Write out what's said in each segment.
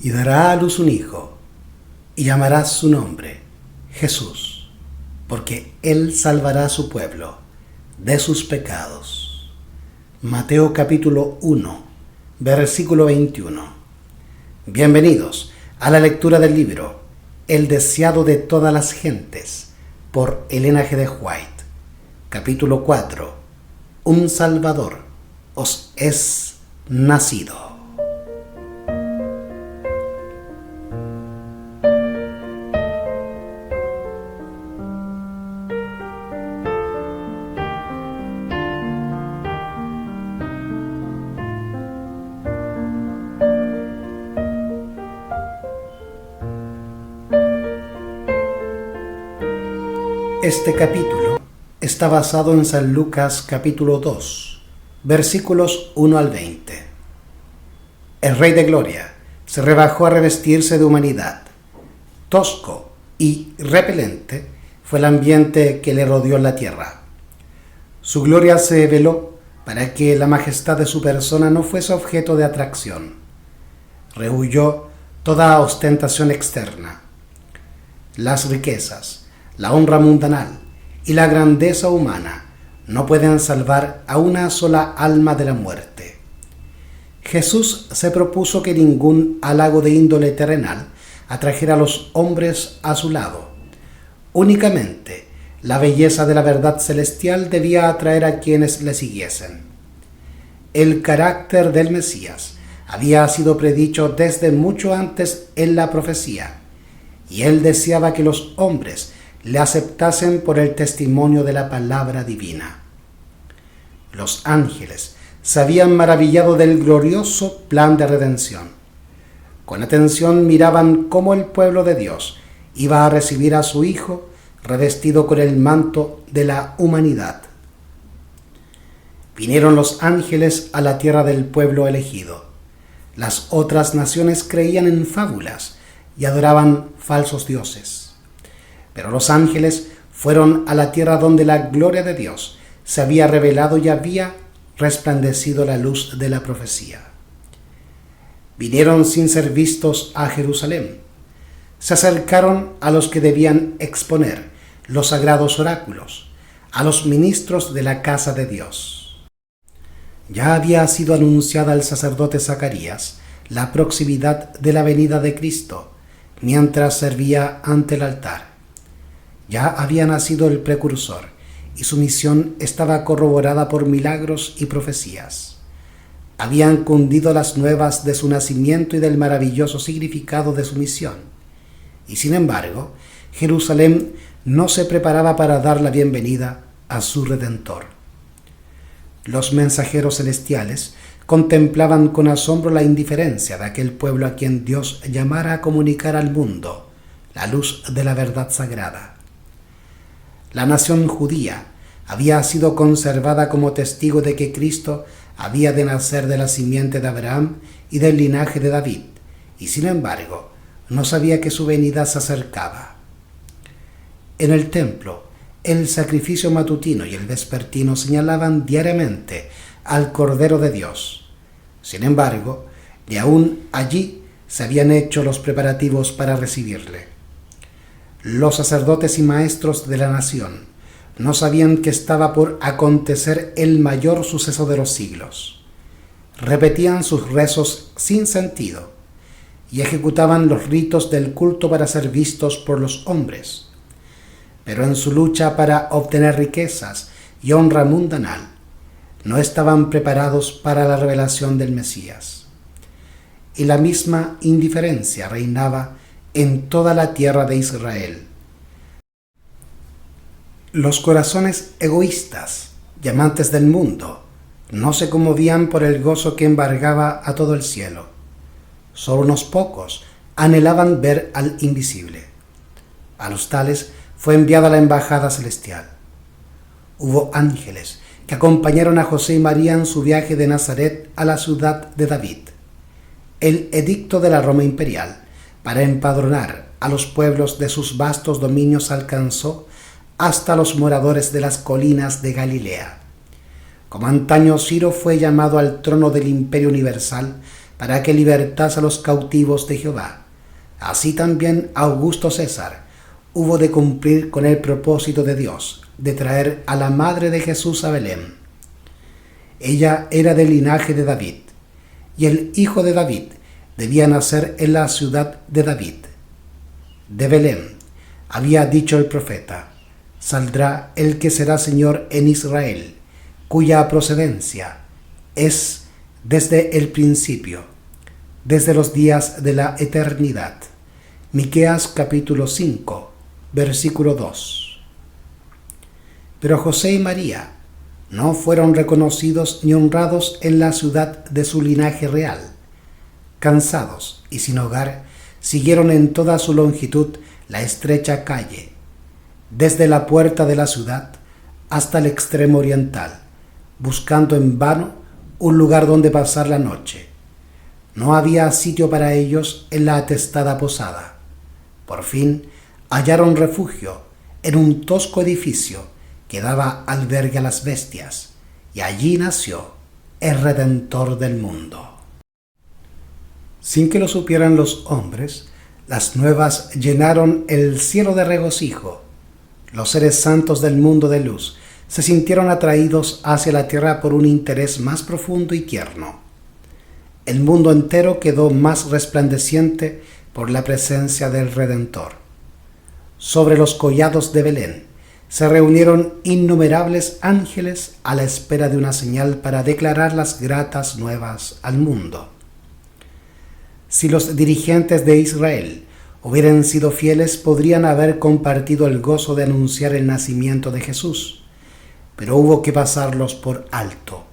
y dará a luz un hijo, y llamarás su nombre Jesús, porque él salvará a su pueblo de sus pecados. Mateo capítulo 1, versículo 21. Bienvenidos a la lectura del libro El deseado de todas las gentes, por Elena G. de White. Capítulo 4. Un Salvador os es nacido. Este capítulo está basado en San Lucas capítulo 2, versículos 1 al 20. El Rey de Gloria se rebajó a revestirse de humanidad. Tosco y repelente fue el ambiente que le rodeó en la tierra. Su gloria se veló para que la majestad de su persona no fuese objeto de atracción. Rehuyó toda ostentación externa. Las riquezas, la honra mundanal y la grandeza humana no pueden salvar a una sola alma de la muerte. Jesús se propuso que ningún halago de índole terrenal atrajera a los hombres a su lado. Únicamente la belleza de la verdad celestial debía atraer a quienes le siguiesen. El carácter del Mesías había sido predicho desde mucho antes en la profecía, y él deseaba que los hombres le aceptasen por el testimonio de la palabra divina. Los ángeles se habían maravillado del glorioso plan de redención. Con atención miraban cómo el pueblo de Dios iba a recibir a su Hijo revestido con el manto de la humanidad. Vinieron los ángeles a la tierra del pueblo elegido. Las otras naciones creían en fábulas y adoraban falsos dioses. Pero los ángeles fueron a la tierra donde la gloria de Dios se había revelado y había resplandecido la luz de la profecía. Vinieron sin ser vistos a Jerusalén. Se acercaron a los que debían exponer los sagrados oráculos, a los ministros de la casa de Dios. Ya había sido anunciada al sacerdote Zacarías la proximidad de la venida de Cristo, mientras servía ante el altar. Ya había nacido el precursor, y su misión estaba corroborada por milagros y profecías. Habían cundido las nuevas de su nacimiento y del maravilloso significado de su misión. Y sin embargo, Jerusalén no se preparaba para dar la bienvenida a su Redentor. Los mensajeros celestiales contemplaban con asombro la indiferencia de aquel pueblo a quien Dios llamara a comunicar al mundo la luz de la verdad sagrada. La nación judía había sido conservada como testigo de que Cristo había de nacer de la simiente de Abraham y del linaje de David, y sin embargo no sabía que su venida se acercaba. En el templo, el sacrificio matutino y el vespertino señalaban diariamente al Cordero de Dios. Sin embargo, ni aún allí se habían hecho los preparativos para recibirle. Los sacerdotes y maestros de la nación no sabían que estaba por acontecer el mayor suceso de los siglos. Repetían sus rezos sin sentido y ejecutaban los ritos del culto para ser vistos por los hombres. Pero en su lucha para obtener riquezas y honra mundanal, no estaban preparados para la revelación del Mesías. Y la misma indiferencia reinaba en toda la tierra de Israel. Los corazones egoístas y amantes del mundo no se conmovían por el gozo que embargaba a todo el cielo. Solo unos pocos anhelaban ver al invisible. A los tales fue enviada la embajada celestial. Hubo ángeles que acompañaron a José y María en su viaje de Nazaret a la ciudad de David. El edicto de la Roma imperial para empadronar a los pueblos de sus vastos dominios alcanzó hasta los moradores de las colinas de Galilea. Como antaño Ciro fue llamado al trono del imperio universal para que libertase a los cautivos de Jehová. Así también Augusto César hubo de cumplir con el propósito de Dios, de traer a la madre de Jesús a Belén. Ella era del linaje de David, y el hijo de David debía nacer en la ciudad de David. De Belén había dicho el profeta: saldrá el que será Señor en Israel, cuya procedencia es desde el principio, desde los días de la eternidad. Miqueas capítulo 5, versículo 2. Pero José y María no fueron reconocidos ni honrados en la ciudad de su linaje real. Cansados y sin hogar, siguieron en toda su longitud la estrecha calle, desde la puerta de la ciudad hasta el extremo oriental, buscando en vano un lugar donde pasar la noche. No había sitio para ellos en la atestada posada. Por fin hallaron refugio en un tosco edificio que daba albergue a las bestias, y allí nació el Redentor del mundo. Sin que lo supieran los hombres, las nuevas llenaron el cielo de regocijo. Los seres santos del mundo de luz se sintieron atraídos hacia la tierra por un interés más profundo y tierno. El mundo entero quedó más resplandeciente por la presencia del Redentor. Sobre los collados de Belén se reunieron innumerables ángeles a la espera de una señal para declarar las gratas nuevas al mundo. Si los dirigentes de Israel hubieran sido fieles, podrían haber compartido el gozo de anunciar el nacimiento de Jesús, pero hubo que pasarlos por alto.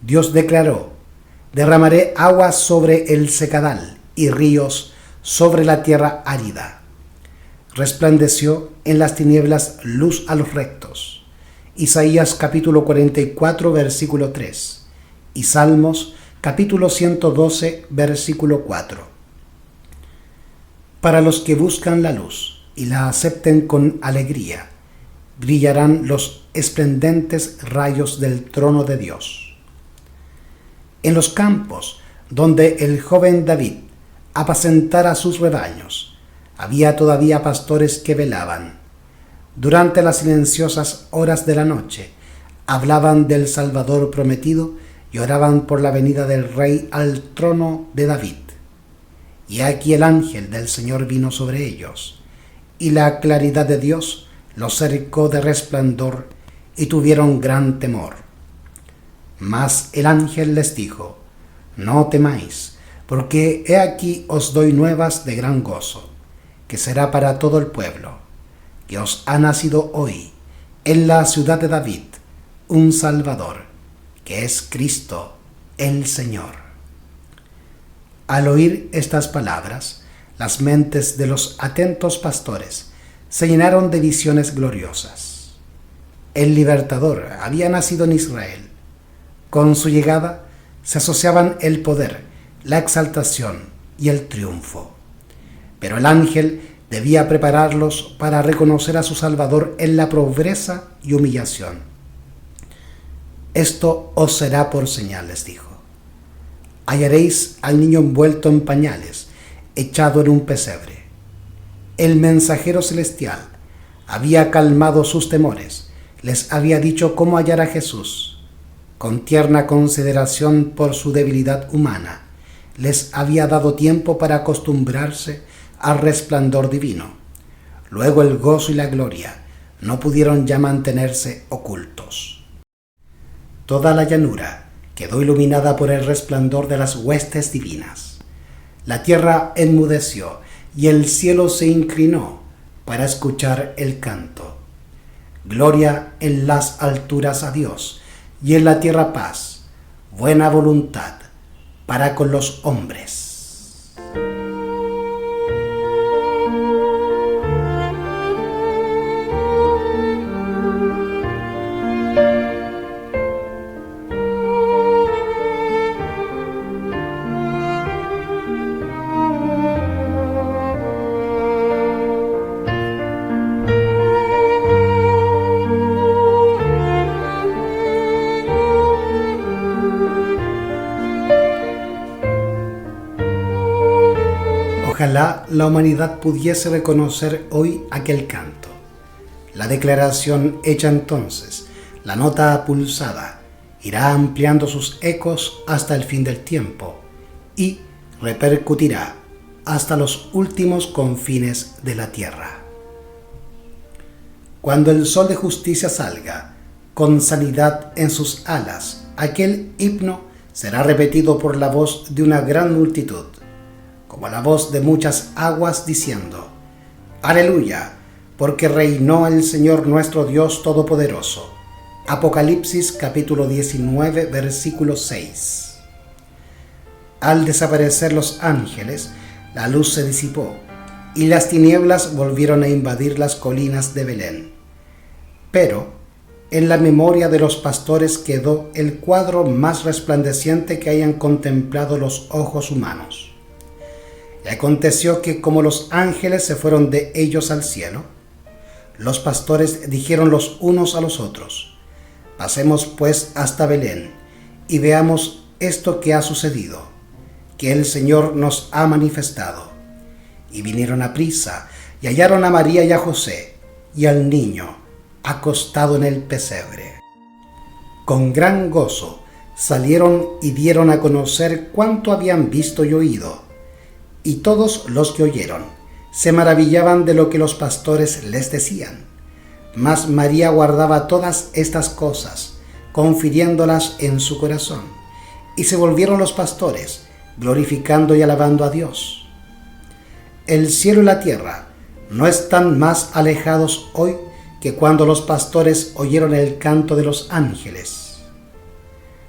Dios declaró: derramaré agua sobre el secadal y ríos sobre la tierra árida. Resplandeció en las tinieblas luz a los rectos. Isaías capítulo 44, versículo 3. Y Salmos capítulo 112, versículo 4. Para los que buscan la luz y la acepten con alegría, brillarán los esplendentes rayos del trono de Dios. En los campos donde el joven David apacentara sus rebaños, había todavía pastores que velaban. Durante las silenciosas horas de la noche, hablaban del Salvador prometido y oraban por la venida del Rey al trono de David. Y aquí el ángel del Señor vino sobre ellos, y la claridad de Dios los cercó de resplandor, y tuvieron gran temor. Mas el ángel les dijo: no temáis, porque he aquí os doy nuevas de gran gozo, que será para todo el pueblo, que os ha nacido hoy en la ciudad de David un Salvador, que es Cristo el Señor. Al oír estas palabras, las mentes de los atentos pastores se llenaron de visiones gloriosas. El Libertador había nacido en Israel. Con su llegada se asociaban el poder, la exaltación y el triunfo. Pero el ángel debía prepararlos para reconocer a su Salvador en la pobreza y humillación. Esto os será por señal, les dijo. Hallaréis al niño envuelto en pañales, echado en un pesebre. El mensajero celestial había calmado sus temores, les había dicho cómo hallar a Jesús. Con tierna consideración por su debilidad humana, les había dado tiempo para acostumbrarse al resplandor divino. Luego el gozo y la gloria no pudieron ya mantenerse ocultos. Toda la llanura quedó iluminada por el resplandor de las huestes divinas. La tierra enmudeció y el cielo se inclinó para escuchar el canto. Gloria en las alturas a Dios, y en la tierra paz, buena voluntad para con los hombres. Ojalá la humanidad pudiese reconocer hoy aquel canto. La declaración hecha entonces, la nota pulsada, irá ampliando sus ecos hasta el fin del tiempo y repercutirá hasta los últimos confines de la tierra. Cuando el sol de justicia salga, con sanidad en sus alas, aquel himno será repetido por la voz de una gran multitud, como la voz de muchas aguas diciendo: Aleluya, porque reinó el Señor nuestro Dios Todopoderoso. Apocalipsis capítulo 19, versículo 6. Al desaparecer los ángeles, la luz se disipó y las tinieblas volvieron a invadir las colinas de Belén. Pero en la memoria de los pastores quedó el cuadro más resplandeciente que hayan contemplado los ojos humanos. Y aconteció que, como los ángeles se fueron de ellos al cielo, los pastores dijeron los unos a los otros: Pasemos pues hasta Belén y veamos esto que ha sucedido, que el Señor nos ha manifestado. Y vinieron aprisa y hallaron a María y a José y al niño acostado en el pesebre. Con gran gozo salieron y dieron a conocer cuanto habían visto y oído. Y todos los que oyeron se maravillaban de lo que los pastores les decían. Mas María guardaba todas estas cosas, confiriéndolas en su corazón. Y se volvieron los pastores, glorificando y alabando a Dios. El cielo y la tierra no están más alejados hoy que cuando los pastores oyeron el canto de los ángeles.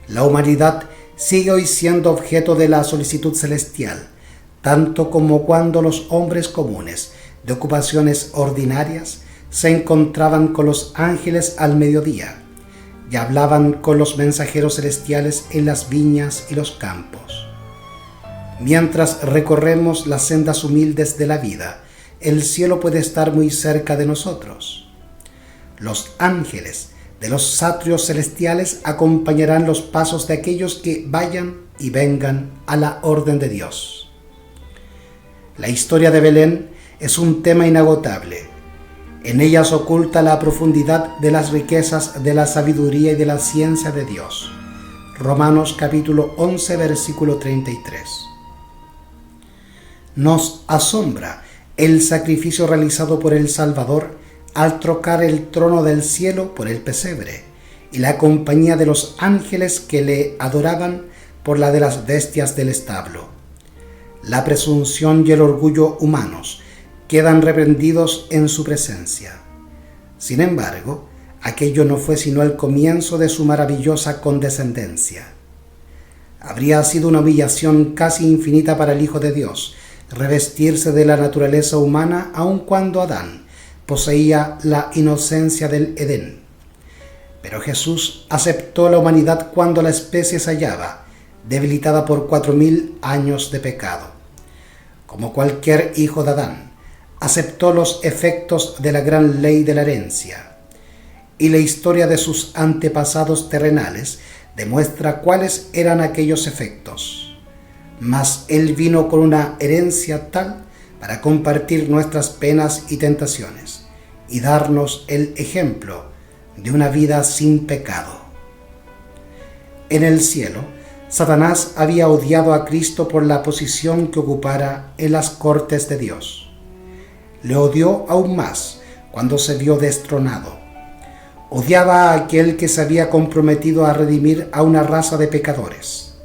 La humanidad sigue hoy siendo objeto de la solicitud celestial, tanto como cuando los hombres comunes, de ocupaciones ordinarias, se encontraban con los ángeles al mediodía y hablaban con los mensajeros celestiales en las viñas y los campos. Mientras recorremos las sendas humildes de la vida, el cielo puede estar muy cerca de nosotros. Los ángeles de los atrios celestiales acompañarán los pasos de aquellos que vayan y vengan a la orden de Dios. La historia de Belén es un tema inagotable. En ella se oculta la profundidad de las riquezas de la sabiduría y de la ciencia de Dios. Romanos capítulo 11, versículo 33. Nos asombra el sacrificio realizado por el Salvador al trocar el trono del cielo por el pesebre y la compañía de los ángeles que le adoraban por la de las bestias del establo. La presunción y el orgullo humanos quedan reprendidos en su presencia. Sin embargo, aquello no fue sino el comienzo de su maravillosa condescendencia. Habría sido una humillación casi infinita para el Hijo de Dios revestirse de la naturaleza humana aun cuando Adán poseía la inocencia del Edén. Pero Jesús aceptó la humanidad cuando la especie se hallaba debilitada por 4000 años de pecado. Como cualquier hijo de Adán, aceptó los efectos de la gran ley de la herencia. Y la historia de sus antepasados terrenales demuestra cuáles eran aquellos efectos. Mas Él vino con una herencia tal para compartir nuestras penas y tentaciones y darnos el ejemplo de una vida sin pecado. En el cielo, Satanás había odiado a Cristo por la posición que ocupara en las cortes de Dios. Le odió aún más cuando se vio destronado. Odiaba a aquel que se había comprometido a redimir a una raza de pecadores.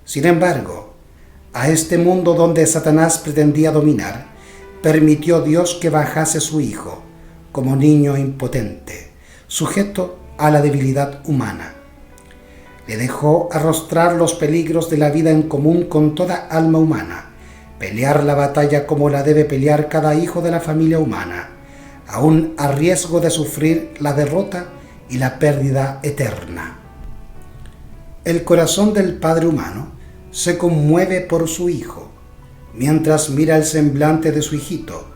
Sin embargo, a este mundo donde Satanás pretendía dominar, permitió Dios que bajase su Hijo, como niño impotente, sujeto a la debilidad humana. Le dejó arrostrar los peligros de la vida en común con toda alma humana, pelear la batalla como la debe pelear cada hijo de la familia humana, aun a riesgo de sufrir la derrota y la pérdida eterna. El corazón del Padre humano se conmueve por su Hijo, mientras mira el semblante de su hijito,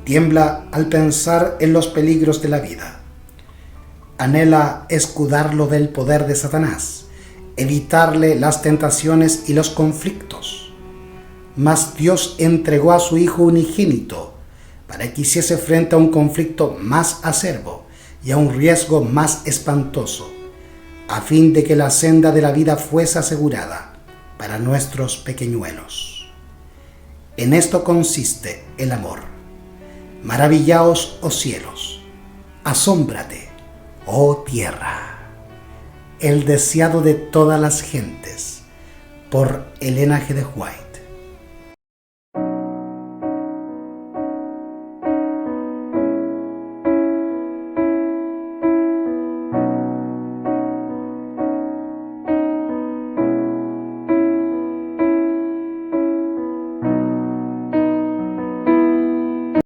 tiembla al pensar en los peligros de la vida. Anhela escudarlo del poder de Satanás, evitarle las tentaciones y los conflictos. mas Dios entregó a su Hijo unigénito para que hiciese frente a un conflicto más acerbo y a un riesgo más espantoso, a fin de que la senda de la vida fuese asegurada para nuestros pequeñuelos. En esto consiste el amor. Maravillaos, oh cielos, asómbrate, oh tierra. El deseado de todas las gentes, por Elena G. de White.